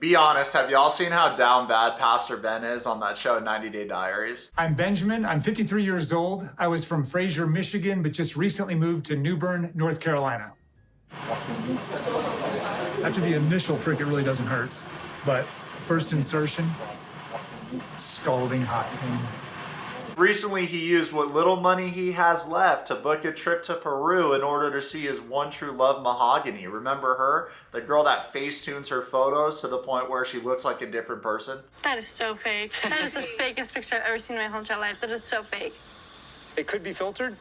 Be honest, have y'all seen how down bad Pastor Ben is on that show 90 Day Diaries? I'm Benjamin. I'm 53 years old. I was from Fraser, Michigan, but just recently moved to New Bern, North Carolina. After the initial prick, it really doesn't hurt. But first insertion, scalding hot pain. Recently, he used what little money he has left to book a trip to Peru in order to see his one true love, Mahogany. Remember her? The girl that face-tunes her photos to the point where she looks like a different person? That is so fake. That is the fakest picture I've ever seen in my whole entire life. That is so fake. It could be filtered.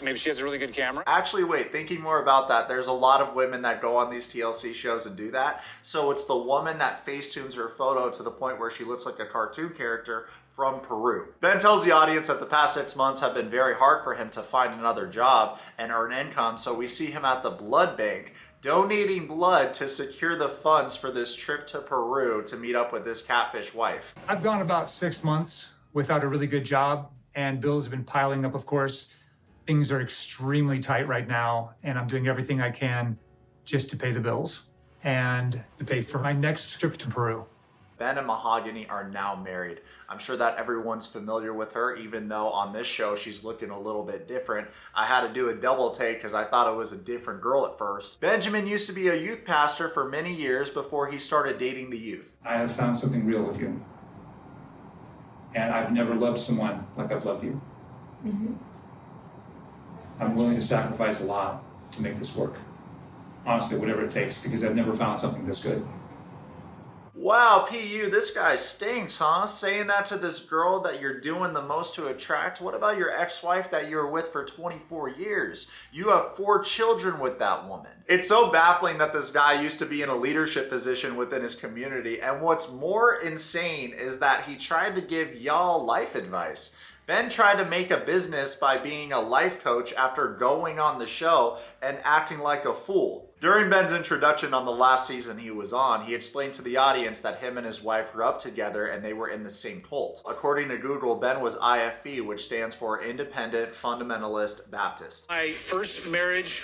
Maybe she has a really good camera. Actually, wait, thinking more about that, there's a lot of women that go on these TLC shows and do that. So it's the woman that face-tunes her photo to the point where she looks like a cartoon character from Peru. Ben tells the audience that the past 6 months have been very hard for him to find another job and earn income, so we see him at the blood bank donating blood to secure the funds for this trip to Peru to meet up with his catfish wife. I've gone about 6 months without a really good job, and bills have been piling up, of course. Things are extremely tight right now, and I'm doing everything I can just to pay the bills and to pay for my next trip to Peru. Ben and Mahogany are now married. I'm sure that everyone's familiar with her, even though on this show she's looking a little bit different. I had to do a double take because I thought it was a different girl at first. Benjamin used to be a youth pastor for many years before he started dating the youth. I have found something real with you. And I've never loved someone like I've loved you. Mm-hmm. I'm willing to sacrifice a lot to make this work. Honestly, whatever it takes, because I've never found something this good. Wow, PU, this guy stinks, huh? Saying that to this girl that you're doing the most to attract? What about your ex-wife that you were with for 24 years? You have 4 children with that woman. It's so baffling that this guy used to be in a leadership position within his community, and what's more insane is that he tried to give y'all life advice. Ben tried to make a business by being a life coach after going on the show and acting like a fool. During Ben's introduction on the last season he was on, he explained to the audience that him and his wife grew up together and they were in the same cult. According to Google, Ben was IFB, which stands for Independent Fundamentalist Baptist. My first marriage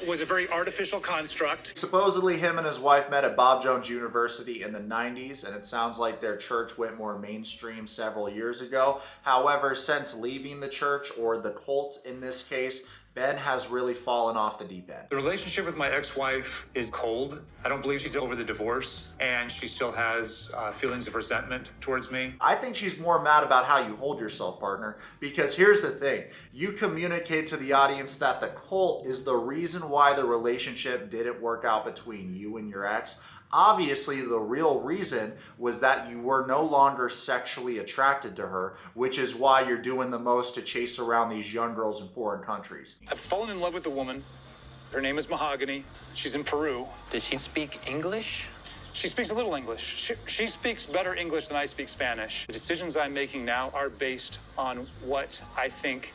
was a very artificial construct. Supposedly him and his wife met at Bob Jones University in the 90s, and it sounds like their church went more mainstream several years ago. However, since leaving the church, or the cult in this case, Ben has really fallen off the deep end. The relationship with my ex-wife is cold. I don't believe she's over the divorce, and she still has feelings of resentment towards me. I think she's more mad about how you hold yourself, partner, because here's the thing. You communicate to the audience that the cult is the reason why the relationship didn't work out between you and your ex. Obviously, the real reason was that you were no longer sexually attracted to her, which is why you're doing the most to chase around these young girls in foreign countries. I've fallen in love with a woman. Her name is Mahogany. She's in Peru. Does she speak English? She speaks a little English. She speaks better English than I speak Spanish. The decisions I'm making now are based on what I think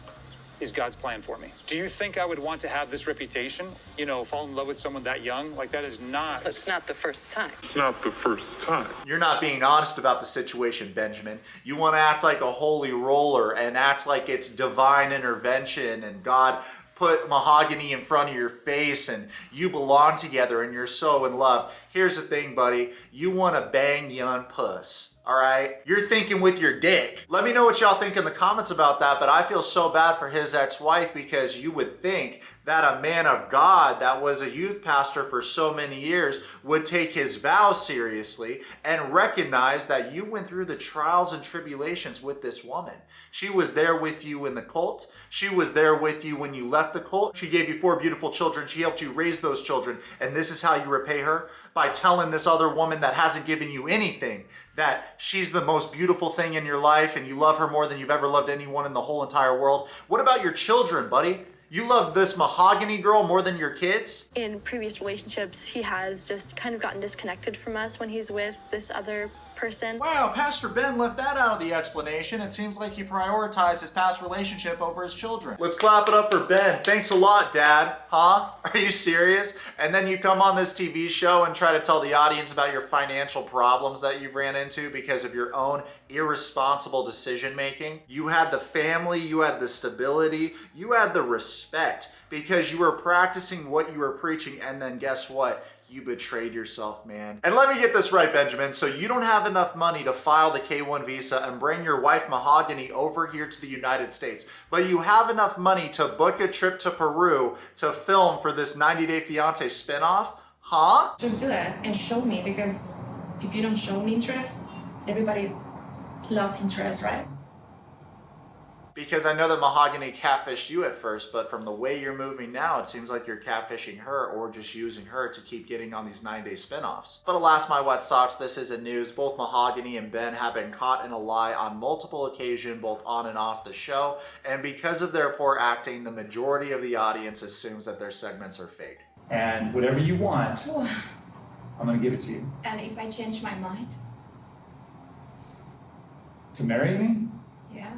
is God's plan for me. Do you think I would want to have this reputation? You know, fall in love with someone that young? Like, that is not... It's not the first time. It's not the first time. You're not being honest about the situation, Benjamin. You want to act like a holy roller and act like it's divine intervention and God put Mahogany in front of your face and you belong together and you're so in love. Here's the thing, buddy. You want to bang young puss. All right? You're thinking with your dick. Let me know what y'all think in the comments about that, but I feel so bad for his ex-wife because you would think that a man of God that was a youth pastor for so many years would take his vows seriously and recognize that you went through the trials and tribulations with this woman. She was there with you in the cult. She was there with you when you left the cult. She gave you 4 beautiful children. She helped you raise those children. And this is how you repay her? By telling this other woman that hasn't given you anything that she's the most beautiful thing in your life and you love her more than you've ever loved anyone in the whole entire world. What about your children, buddy? You love this Mahogany girl more than your kids? In previous relationships, he has just kind of gotten disconnected from us when he's with this other person. Wow, Pastor Ben left that out of the explanation. It seems like he prioritized his past relationship over his children. Let's clap it up for Ben. Thanks a lot, Dad. Huh? Are you serious? And then you come on this TV show and try to tell the audience about your financial problems that you've ran into because of your own irresponsible decision making. You had the family, you had the stability, you had the respect because you were practicing what you were preaching, and then guess what? You betrayed yourself, man. And let me get this right, Benjamin. So you don't have enough money to file the K-1 visa and bring your wife Mahogany over here to the United States, but you have enough money to book a trip to Peru to film for this 90 Day Fiancé spinoff? Huh? Just do that and show me, because if you don't show me interest, everybody lost interest, right? Because I know that Mahogany catfished you at first, but from the way you're moving now, it seems like you're catfishing her or just using her to keep getting on these 9-day spinoffs. But alas, my wet socks, this isn't news. Both Mahogany and Ben have been caught in a lie on multiple occasions, both on and off the show. And because of their poor acting, the majority of the audience assumes that their segments are fake. And whatever you want, I'm gonna give it to you. And if I change my mind? To marry me? Yeah.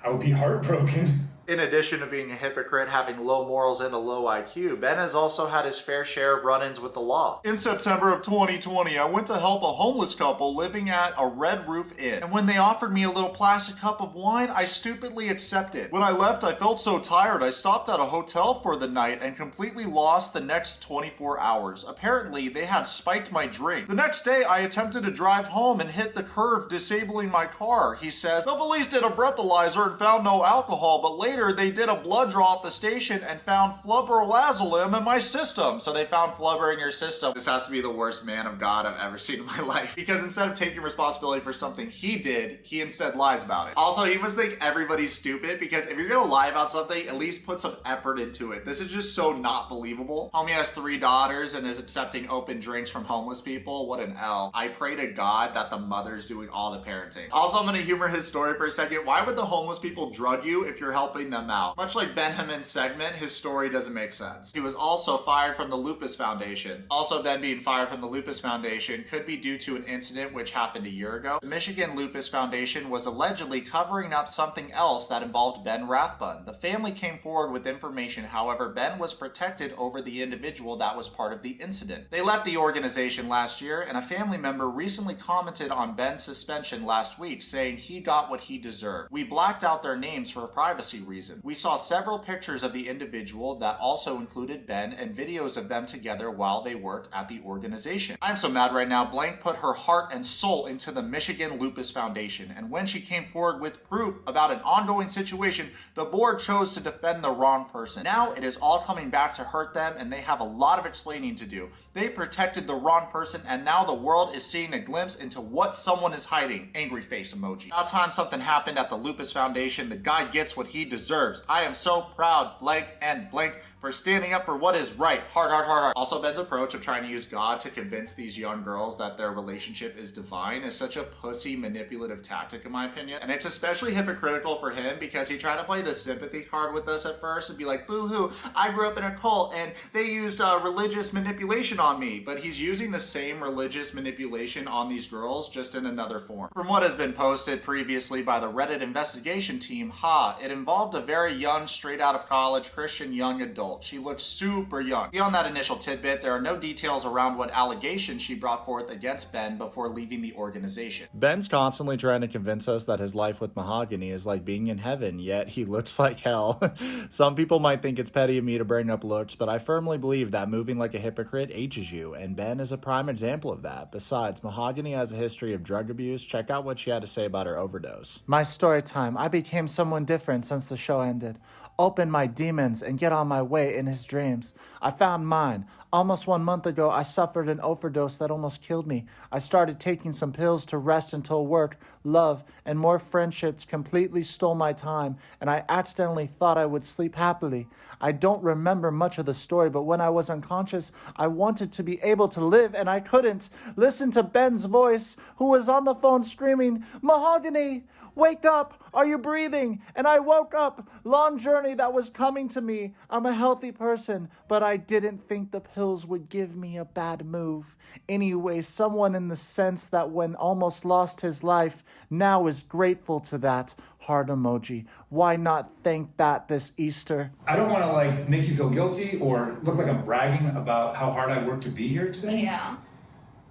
I would be heartbroken. In addition to being a hypocrite, having low morals and a low IQ, Ben has also had his fair share of run-ins with the law. In September of 2020, I went to help a homeless couple living at a Red Roof Inn. And when they offered me a little plastic cup of wine, I stupidly accepted. When I left, I felt so tired, I stopped at a hotel for the night and completely lost the next 24 hours. Apparently, they had spiked my drink. The next day, I attempted to drive home and hit the curve, disabling my car. He says, the police did a breathalyzer and found no alcohol, but later they did a blood draw at the station and found flubberwazolim in my system. So they found flubber in your system. This has to be the worst man of God I've ever seen in my life. Because instead of taking responsibility for something he did, he instead lies about it. Also, he must think everybody's stupid, because if you're gonna lie about something, at least put some effort into it. This is just so not believable. Homie has 3 daughters and is accepting open drinks from homeless people. What an L. I pray to God that the mother's doing all the parenting. Also, I'm gonna humor his story for a second. Why would the homeless people drug you if you're helping them out? Much like Benjamin's segment, his story doesn't make sense. He was also fired from the Lupus Foundation. Also, Ben being fired from the Lupus Foundation could be due to an incident which happened a year ago. The Michigan Lupus Foundation was allegedly covering up something else that involved Ben Rathbun. The family came forward with information, however, Ben was protected over the individual that was part of the incident. They left the organization last year, and a family member recently commented on Ben's suspension last week, saying he got what he deserved. We blacked out their names for privacy reasons. We saw several pictures of the individual that also included Ben and videos of them together while they worked at the organization. I'm so mad right now. Blank put her heart and soul into the Michigan Lupus Foundation, and when she came forward with proof about an ongoing situation, the board chose to defend the wrong person. Now it is all coming back to hurt them, and they have a lot of explaining to do. They protected the wrong person, and now the world is seeing a glimpse into what someone is hiding. Angry face emoji. About time something happened at the Lupus Foundation. The guy gets what he deserves. I am so proud, blank and blank, for standing up for what is right. Heart, heart, heart, heart. Also, Ben's approach of trying to use God to convince these young girls that their relationship is divine is such a pussy manipulative tactic, in my opinion. And it's especially hypocritical for him because he tried to play the sympathy card with us at first and be like, boo-hoo, I grew up in a cult and they used religious manipulation on me. But he's using the same religious manipulation on these girls, just in another form. From what has been posted previously by the Reddit investigation team, it involved a very young, straight out of college Christian young adult. She looked super young. Beyond that initial tidbit, there are no details around what allegations she brought forth against Ben before leaving the organization. Ben's constantly trying to convince us that his life with Mahogany is like being in heaven, yet he looks like hell. Some people might think it's petty of me to bring up looks, but I firmly believe that moving like a hypocrite ages you, and Ben is a prime example of that. Besides, Mahogany has a history of drug abuse. Check out what she had to say about her overdose. My story time. I became someone different since the show ended. Open my demons and get on my way in his dreams. I found mine. Almost 1 month ago, I suffered an overdose that almost killed me. I started taking some pills to rest until work, love, and more friendships completely stole my time, and I accidentally thought I would sleep happily. I don't remember much of the story, but when I was unconscious, I wanted to be able to live, and I couldn't. Listen to Ben's voice, who was on the phone screaming, "Mahogany, wake up! Are you breathing?" And I woke up. Long journey that was coming to me. I'm a healthy person, but I didn't think the pills would give me a bad move. Anyway, someone in the sense that when almost lost his life, now is grateful to that. Heart emoji. Why not thank that this Easter? I don't want to make you feel guilty or look like I'm bragging about how hard I worked to be here today. Yeah.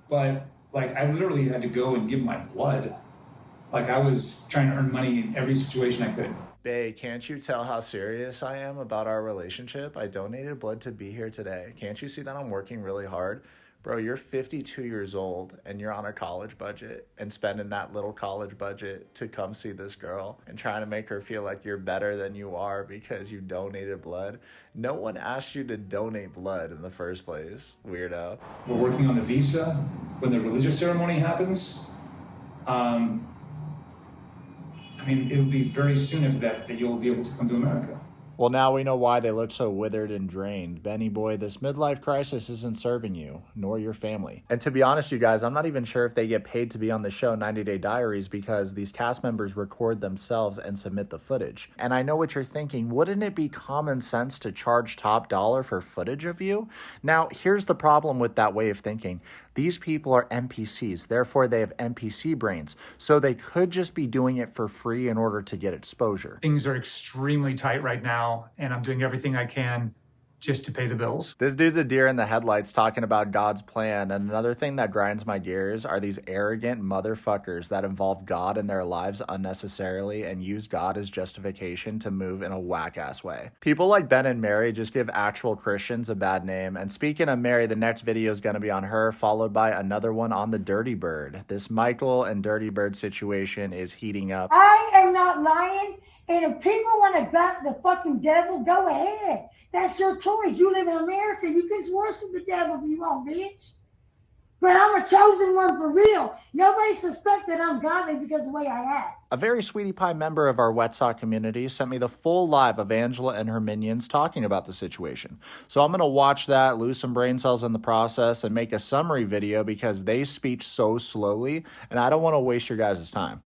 But I literally had to go and give my blood. I was trying to earn money in every situation I could. Bae, can't you tell how serious I am about our relationship? I donated blood to be here today. Can't you see that I'm working really hard? Bro, you're 52 years old and you're on a college budget and spending that little college budget to come see this girl and trying to make her feel like you're better than you are because you donated blood. No one asked you to donate blood in the first place, weirdo. We're working on the visa when the religious ceremony happens. I mean, it'll be very soon after that you'll be able to come to America. Well, now we know why they look so withered and drained. Benny boy, this midlife crisis isn't serving you, nor your family. And to be honest, you guys, I'm not even sure if they get paid to be on the show 90 Day Diaries because these cast members record themselves and submit the footage. And I know what you're thinking. Wouldn't it be common sense to charge top dollar for footage of you? Now, here's the problem with that way of thinking. These people are NPCs, therefore they have NPC brains. So they could just be doing it for free in order to get exposure. Things are extremely tight right now, and I'm doing everything I can just to pay the bills. This dude's a deer in the headlights talking about God's plan, and another thing that grinds my gears are these arrogant motherfuckers that involve God in their lives unnecessarily and use God as justification to move in a whack-ass way. People like Ben and Mary just give actual Christians a bad name, and speaking of Mary, the next video is going to be on her, followed by another one on the Dirty Bird. This Michael and Dirty Bird situation is heating up. I am not lying. And if people want to back the fucking devil, go ahead. That's your choice. You live in America. You can worship the devil if you want, bitch. But I'm a chosen one for real. Nobody suspects that I'm godly because of the way I act. A very sweetie pie member of our Yourwetsock community sent me the full live of Angela and her minions talking about the situation. So I'm going to watch that, lose some brain cells in the process, and make a summary video because they speak so slowly, and I don't want to waste your guys' time.